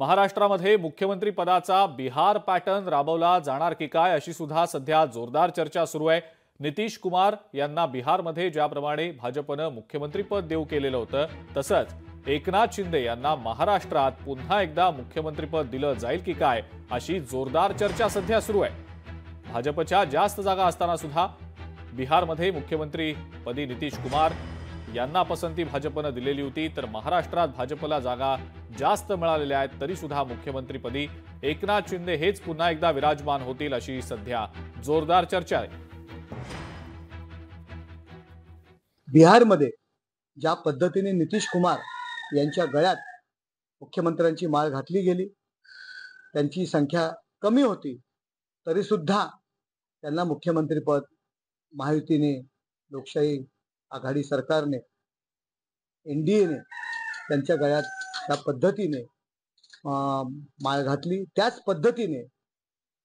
महाराष्ट्रामध्ये मुख्यमंत्री पदाचा बिहार पॅटर्न राबवला जाणार की काय अशी सुद्धा सध्या जोरदार चर्चा सुरू आहे। नितीश कुमार यांना बिहारमध्ये ज्याप्रमाणे भाजपने मुख्यमंत्रीपद देऊ केलेलं होतं तसंच एकनाथ शिंदे यांना महाराष्ट्रात पुन्हा एकदा मुख्यमंत्रीपद दिलं जाईल की काय अशी जोरदार चर्चा सध्या सुरू आहे। भाजपच्या जास्त जागा असताना सुद्धा बिहारमध्ये मुख्यमंत्री पदी नितीश कुमार यांना पसंती भाजपने दिलेली होती, तर महाराष्ट्रात भाजपला जागा जास्त मिळालेल्या आहेत तरी सुद्धा मुख्यमंत्रीपदी एकनाथ शिंदे हेच पुन्हा एकदा विराजमान होतील अशी सध्या जोरदार चर्चा आहे। बिहारमध्ये ज्या पद्धतीने नितीश कुमार यांच्या गळ्यात मुख्यमंत्र्यांची माळ घातली गेली, त्यांची संख्या कमी होती तरी सुद्धा त्यांना मुख्यमंत्रीपद महायुतीने, लोकशाही आघाडी सरकारने, एनडीएने त्यांच्या गळ्यात त्या पद्धतीने माळ घातली। त्याच पद्धतीने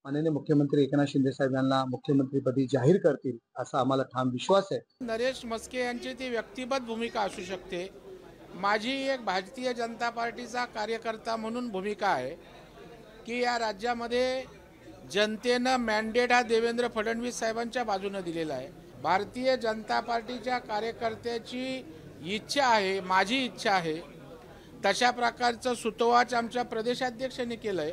माननीय मुख्यमंत्री एकनाथ शिंदे साहेब यांना मुख्यमंत्रीपदी जाहीर करतील असा आम्हाला ठाम विश्वास आहे। नरेश म्हस्के यांची ती व्यक्तिगत भूमिका असू शकते, माझी एक भारतीय जनता पार्टीचा कार्यकर्ता म्हणून भूमिका आहे की या राज्यामध्ये जनतेनं मॅन्डेट हा देवेंद्र फडणवीस साहेबांच्या बाजूने दिलेला आहे। भारतीय जनता पार्टीच्या कार्यकर्त्याची इच्छा आहे, माझी इच्छा आहे, तशा प्रकारचं सुतोवाच आमच्या प्रदेशाध्यक्षांनी केलंय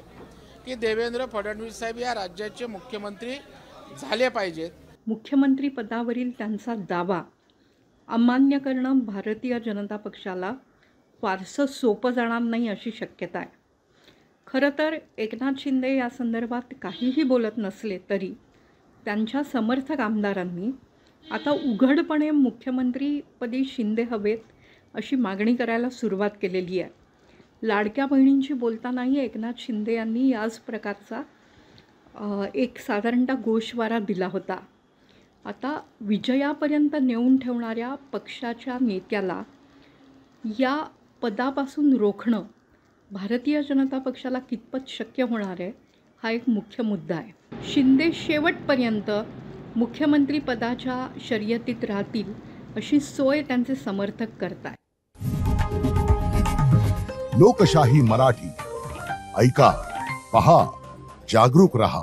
की देवेंद्र फडणवीस साहेब या राज्याचे मुख्यमंत्री झाले पाहिजेत। मुख्यमंत्री पदावरील त्यांचा दावा अमान्य करणं भारतीय जनता पक्षाला फारसं सोपं जाणार नाही अशी शक्यता आहे। खरं तर एकनाथ शिंदे या संदर्भात काहीही बोलत नसले तरी त्यांच्या समर्थक आमदारांनी आता उघडपणे मुख्यमंत्रीपदी शिंदे हवेत अशी मागणी करायला सुरुवात केलेली आहे। लाडक्या बहिणींशी बोलतानाही एकनाथ शिंदे यांनी याच प्रकारचा एक साधारणतः गोषवारा दिला होता। आता विजयापर्यंत नेऊन ठेवणाऱ्या पक्षाच्या नेत्याला या पदापासून रोखणं भारतीय जनता पक्षाला कितपत शक्य होणार आहे हा एक मुख्य मुद्दा आहे। शिंदे शेवटपर्यंत मुख्यमंत्री पदाच्या शर्यतीत राहतील अशी सोय त्यांचे समर्थक करतात। लोकशाही मराठी ऐका, पहा, जागरूक रहा।